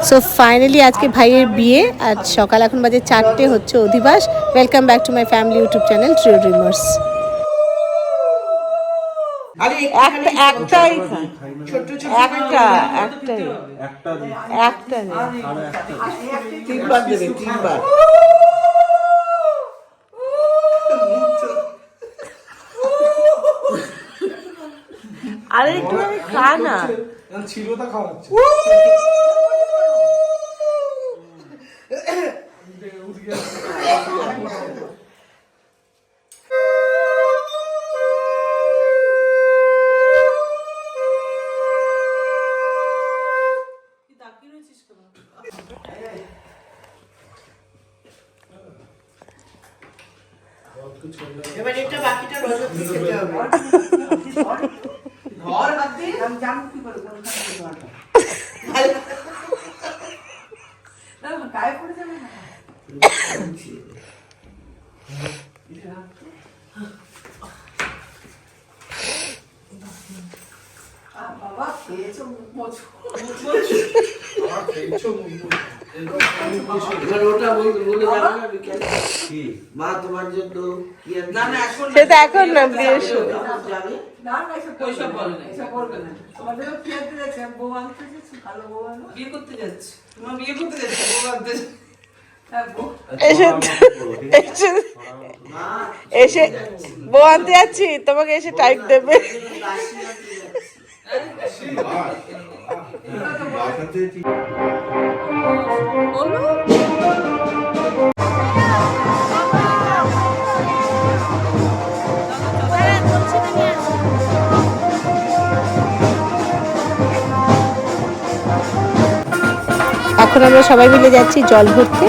So finally আজকে ভাইয়ের বিয়ে, আজ সকাল এখন বাজে 4টে, হচ্ছে অধিবাস। Welcome back to my family YouTube channel trio dreamers. আরে একটু খা না, ছিলটা খাওয়াচ্ছে। এবার এটা বাকিটা রজতকে খেতে হবে। ধর হাত দিয়ে আমি জানি কি করে কোনখানে ধর। না গায়ে পড়ে যাবে না। বাবা খেয়েছো মুখ মোছো। আর খেয়েছো মুখ। এবার ওটা বলে যাবে না বিকেলে। কি মা তোমার জন্য কি না না এখন সেটা এখন না, বিয়ের সময় যাবে। না না এসব পয়সা বলে না, এসব করবে না। আমাদেরও কি আনতে যাচ্ছে, বউ আনতে যাচ্ছে, ভালো বউ আনো। বিয়ে করতে যাচ্ছে, তোমার বিয়ে করতে যাচ্ছে, বউ আনতে যাচ্ছে। হ্যাঁ বউ এসে বউ আনতে যাচ্ছি, তোমাকে এসে টাইট দেবে। এখন আমরা সবাই মিলে যাচ্ছি জল ভরতে।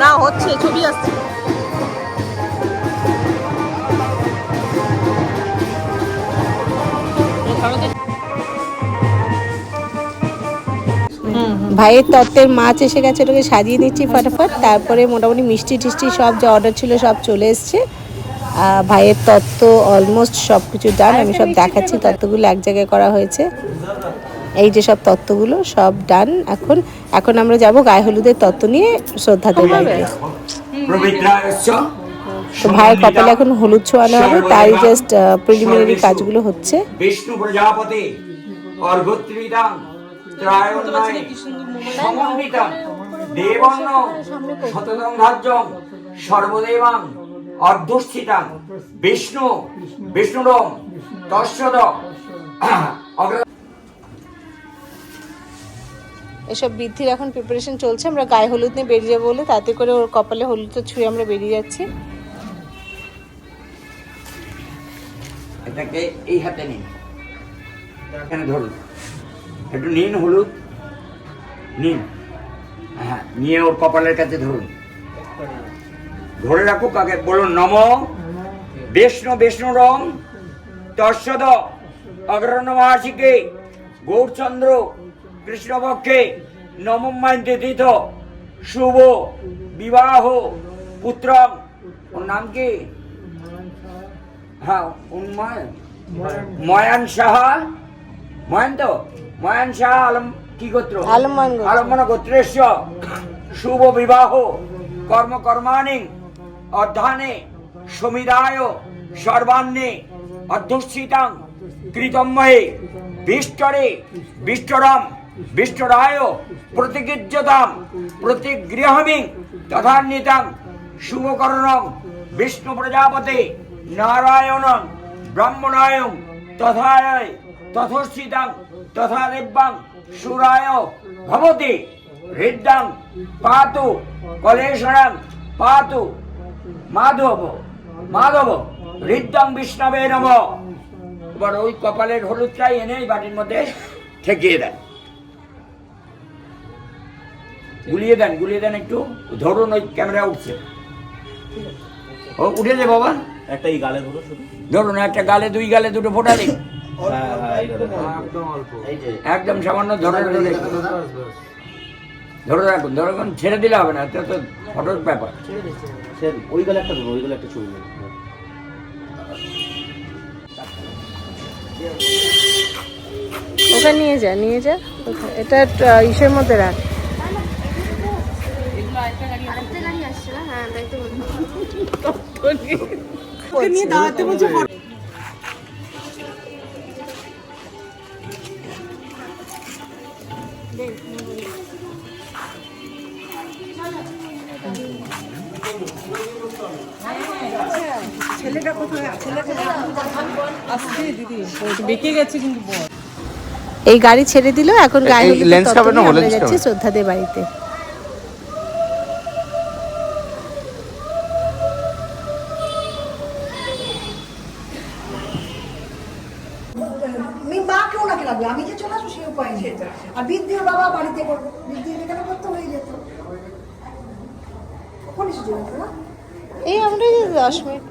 না হচ্ছে, ছবি আসছে। ভাইয়ের তত্ত্বের মাছ এসে গেছে, ওটাকে সাজিয়ে নিচ্ছি ফটাফট। তারপরে মোটামুটি মিষ্টি টিষ্টি সব যা অর্ডার ছিল সব চলে এসছে। ভাইয়ের তত্ত্ব অলমোস্ট সব কিছু ডান। আমি সব দেখাচ্ছি, তত্ত্বগুলো এক জায়গায় করা হয়েছে। এই যে সব তত্ত্বগুলো সব ডান। এখন আমরা যাব গায়ে হলুদের তত্ত্ব নিয়ে শ্রদ্ধাদের বাড়িতে। তো ভাইয়ের কপালে এখন হলুদ ছোঁয়ানো হবে, তাই জাস্ট প্রিলিমিনারি কাজগুলো হচ্ছে। বিষ্ণু প্রজাপতি অর্ঘত্রিদাং ত্রায়ণায় সমন্বিতাং দেবন্ন শতদং ধার্যং সর্বদেবাং অর্ধস্থিতাং বিষ্ণু বিষ্ণুরম তস্যদ। এসব বৃদ্ধির এখন প্রিপারেশন চলছে। আমরা গায়ে হলুদ নিয়ে বেরিয়ে যাবো বলে তাতে করে ওর কপালে হলুদটা ছুঁয়ে আমরা বেরিয়ে যাচ্ছি। এটাকে এই হাতে নিন, এখানে ধরুন, একটু নিন হলুদ, নিন। হ্যাঁ, নিয়ে ওর কপালের কাছে ধরুন, ধরে রাখুক। আগে বলুন নম বিষ্ণু বিষ্ণুরম তস্যদ অগ্রণমাসিকে গৌরচন্দ্র কৃষ্ণপক্ষে নবমান্তে তীর্থ শুভ বিবাহ পুত্রম। ওর নাম কি? হ্যাঁ, উন্ময় ময়ান সাহা, ময়ান তো ময়ান সাহা আলম কি গোত্র? আলম্বন গোত্রেশ্ব শুভ বিবাহ কর্মকর্মাণি অধ্যানে সমিদায় সর্বান্নে অধ্যুষিতাং কৃতময়ে বিষ্টরে বিষ্টরাম বিষ্টরায় প্রতিগৃহ্যতাম প্রতিগৃহমি তথান্বিতাং শুভকরণং বিষ্ণু প্রজাপতি নারায়ণ ব্রাহ্মণায় তথায় তথস্থিতাং তথা দেব্যাং সুরায় ভবতি হৃদ্যাং পাতু কলেশরাং পাতু মাধব মাধব হৃদ্যাং বিষ্ণবে নমঃ। এবার ওই কপালের হলুদটাই এনে এই বাটির মধ্যে ঠেকিয়ে দেন, গুলিয়ে দেন, গুলিয়ে দেন একটু। ধরুন, ওই ক্যামেরা উঠছে, ও উঠেছে বাবা। একটাই গালে ধরো শুধু, ধরুন একটা গালে, দুই গালে দুটো ফোঁটা দিন, এই যে একদম সামান্য ধরে ধরে ধরে রাখুন। ধরে রাখুন, ছেড়ে দিলে হবে না, এটা তো ফটোর ব্যাপার। ওই গালে একটা ধরো, ওই গালে একটা ছবি নেই। ওখানে নিয়ে যা এটা ইসের মধ্যে রাখ। ছেলেটা কোথায়? ছেলেটা আসছে দিদি, বেঁকে গেছে কিন্তু বল। এই গাড়ি ছেড়ে দিল, এখন গায়ে হলুদের তত্ত্ব নিয়ে আমরা যাচ্ছি শ্রদ্ধাদের বাড়িতে। আমি যে চলে আসবো সেই উপায় নেই। আর বৃদ্ধির বাবা বাড়িতে করবো, বৃদ্ধির এখানে করতে হয়ে যেত। কখন এসে যেত না? এই আমরা 10 মিনিট।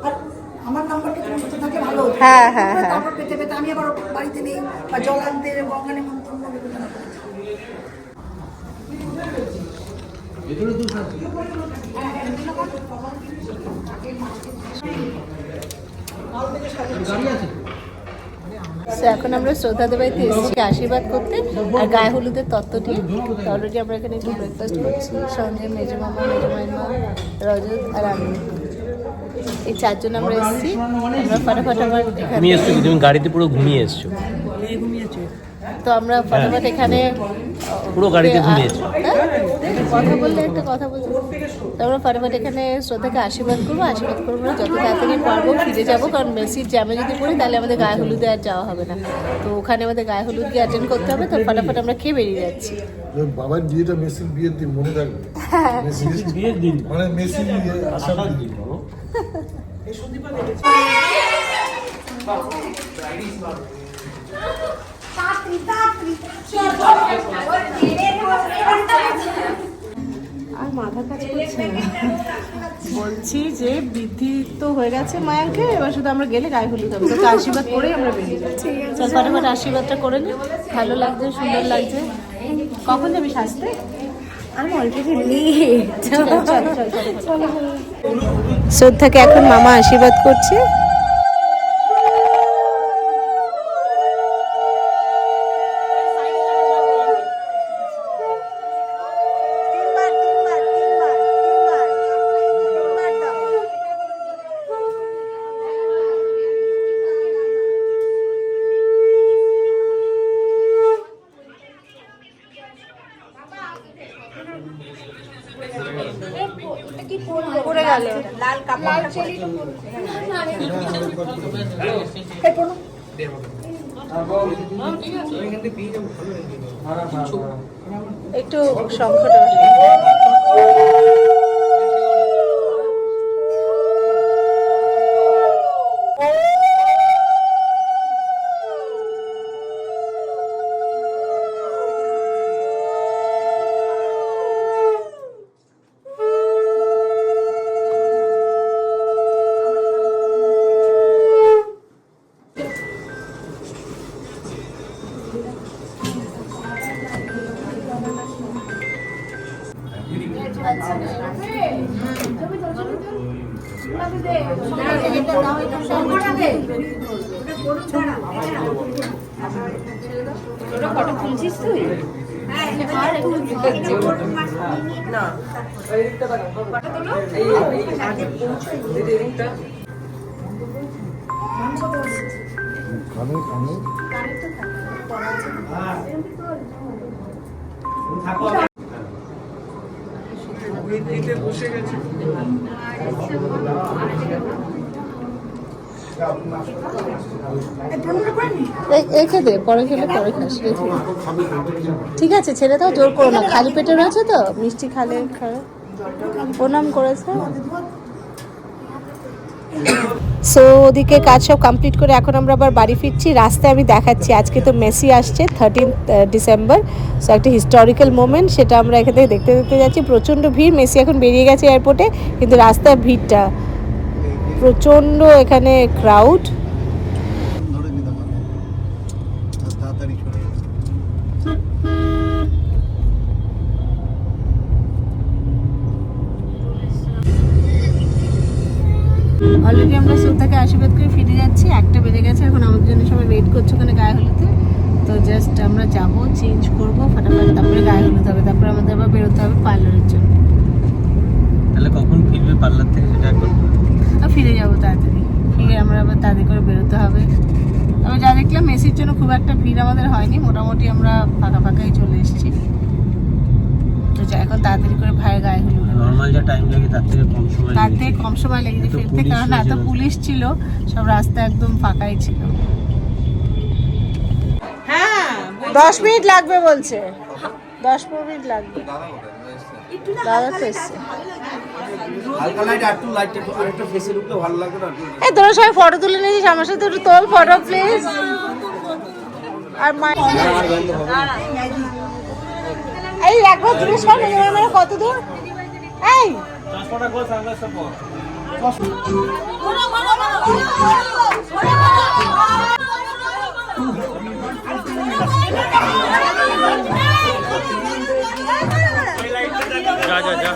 আর আমার নাম্বারটা তুমি সাথে থাকে ভালো হতো। হ্যাঁ হ্যাঁ হ্যাঁ, তারপর পেতে পেতে আমি আবার বাড়িতে নেই বা জল আনতে গঙ্গানে মন্ত্রণ এখন আমরা শ্রদ্ধাদের বাড়িতে এসেছি আশীর্বাদ করতে আর গায়ে হলুদের তত্ত্ব নিয়ে। অলরেডি আমরা এখানে একটু ব্রেকফাস্ট করছি, সঙ্গে মেজো মামা, মেজো মাইমা, রজত আর আমি, এই 4 জন আমরা এসেছি। আমরা ফটাফট আবার তুমি এসছো, তুমি গাড়িতে পুরো ঘুমিয়ে এসছো। তো আমরা ফটাফট এখানে পুরো গাড়িতে ঘুমিয়েছো। কথা বললে একটা কথা বলছি, তো আমরা ফটাফট এখানে শ্রদ্ধাকে আশীর্বাদ করবো। আশীর্বাদ করবো না, যত তাড়াতাড়ি পারবো ফিরে যাবো, কারণ মেসির জ্যামে যদি পড়ি তাহলে আমাদের গায়ে হলুদে আর যাওয়া হবে না। তো ওখানে আমাদের গায়ে হলুদ গিয়ে অ্যাটেন্ড করতে হবে। তো ফটাফট আমরা খেয়ে বেরিয়ে যাচ্ছি। বাবার বিয়েটা মেসির বিয়ের দিন মনে থাকবে, মেসির বিয়ের দিন মানে মেসি আসার দিন। তাড়াতাড়ি মাথা কাজ করছে না। বলছি যে বৃদ্ধি তো হয়ে গেছে মায়াকে, এবার শুধু আমরা গেলে গায়ে হলুদ হবে, তোকে আশীর্বাদ করেই আমরা বেরিয়ে যাবো। চল ফটাফট আশীর্বাদটা করে নি। ভালো লাগছে, সুন্দর লাগছে। কখন যাবি সাজতে? আমি অলরেডি লেট। শ্রদ্ধাকে এখন মামা আশীর্বাদ করছে। পড়ে গেল লাল কাপড় একটু শঙ্খটা ফটো তুলছিস তুই? রেখে দে, পরে খেলে পরে খাস। ঠিক আছে, ছেড়ে দাও, জোর করো না। খালি পেটে রয়েছে তো, মিষ্টি খালে খাবে। প্রণাম করেছে। সো ওদিকে কাজ সব কমপ্লিট করে এখন আমরা আবার বাড়ি ফিরছি। রাস্তায় আমি দেখাচ্ছি, আজকে তো মেসি আসছে 13 ডিসেম্বর। সো একটা হিস্টোরিক্যাল মোমেন্ট, সেটা আমরা এখান থেকে দেখতে দেখতে যাচ্ছি। প্রচণ্ড ভিড়। মেসি এখন বেরিয়ে গেছে এয়ারপোর্টে, কিন্তু রাস্তায় ভিড়টা প্রচণ্ড, এখানে ক্রাউড। অলরেডি আমরা শ্রদ্ধাকে আশীর্বাদ করে ফিরে যাচ্ছি। 1টা বেজে গেছে, এখন আমাদের জন্য সবাই ওয়েট করছে ওখানে গায়ে হলুদে। তো জাস্ট আমরা যাব, চেঞ্জ করবো ফটাফট, তারপরে গায়ে হলুদ হবে, তারপরে আমাদের আবার বেরোতে হবে পার্লারের জন্য। তাহলে কখন ফিরবে পার্লার থেকে সেটা একবার ফিরে যাবো তাড়াতাড়ি, ফিরে আমরা আবার তাড়াতাড়ি করে বেরোতে হবে। তবে যা দেখলাম মেসির জন্য খুব একটা ভিড় আমাদের হয়নি, মোটামুটি আমরা ফাঁকা ফাঁকাই চলে এসেছি। তো এখন তাড়াতাড়ি করে ভাইয়ের গায়ে হলুদ। নর্মাল যা টাইম লাগে তার থেকে কম সময় তার থেকে কম সময় লেগেছে ফিরতে, কারণ এত পুলিশ ছিল, সব রাস্তা একদম ফাঁকাই ছিল। হ্যাঁ 10 মিনিট লাগবে বলছে, 10-15 মিনিট লাগবে। দাদা তো এসছে। হালকা লাইট আর একটু লাইট একটু ফেসে ঢুকলে ভালো লাগবে না? এই তোরা সবাই ফটো তুলে নিয়েছিস, আমার সাথে একটু তোল ফটো প্লিজ। আর এই একবার জিজ্ঞেস কর মানে কত দূর? এই যা যা যা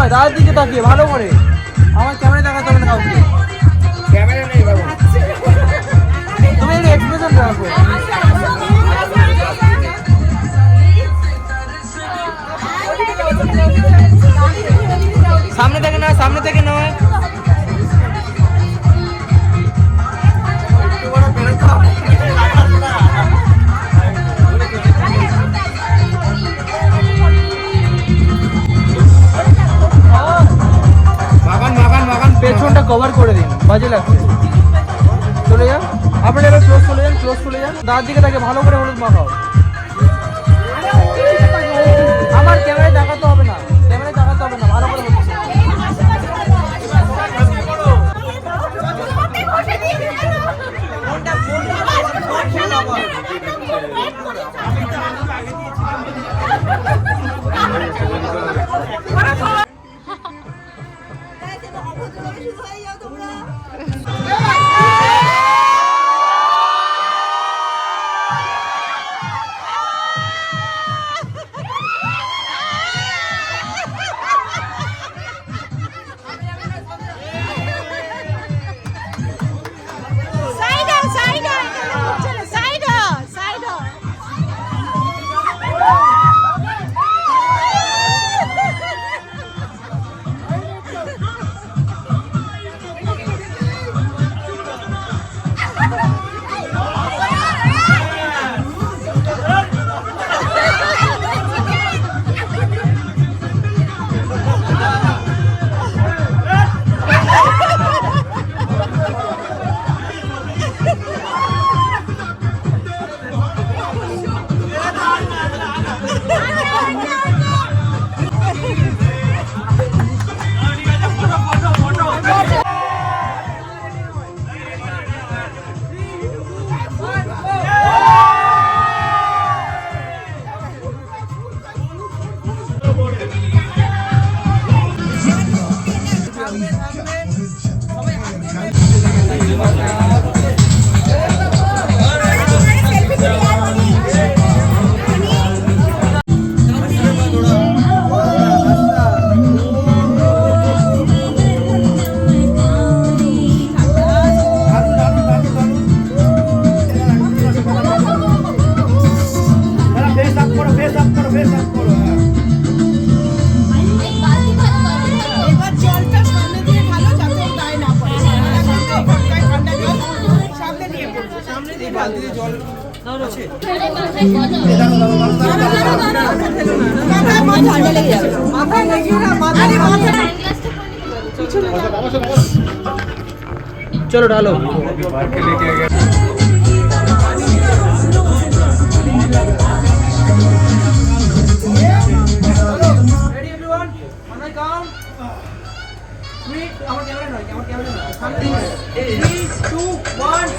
নয়, দাদার দিকে তাকিয়ে ভালো করে। আমার ক্যামেরায় দেখাতে হবে না কাউকে। ক্যামেরা নেই বাবু। তুমি একটা এক্সপ্রেশন রাখো। সামনে থেকে নয়, সামনে থেকে নয়। পেছনটা কভার করে দিন, বাজে লাগছে। চলে যান আপনারা, এবার ক্লোজ চলে যান, ক্লোজ চলে যান। দাঁড়ার দিকে তাকে ভালো করে হলুদ মাখাও। আমার ক্যামেরায় দেখাতে হবে না, ক্যামেরায় দেখাতে হবে না, ভালো করে হলুদ মাখাও। चलो डालो। Ready everyone? When I count 3, our camera no, our camera no. 3, 2, 1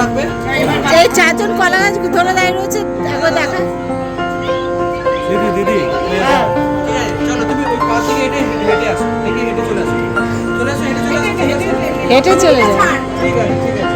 থাকবে। এই চারজন কলা গাছ ধরে দাঁড়িয়ে রয়েছে, একবার দেখা। দিদি চলো তুমি ওই পাশ থেকে হেঁটে আসো, হেঁটে চলে আসো, চলে আসো, হেঁটে চলে আসো, হেঁটে চলে যাও। ঠিক আছে, ঠিক আছে।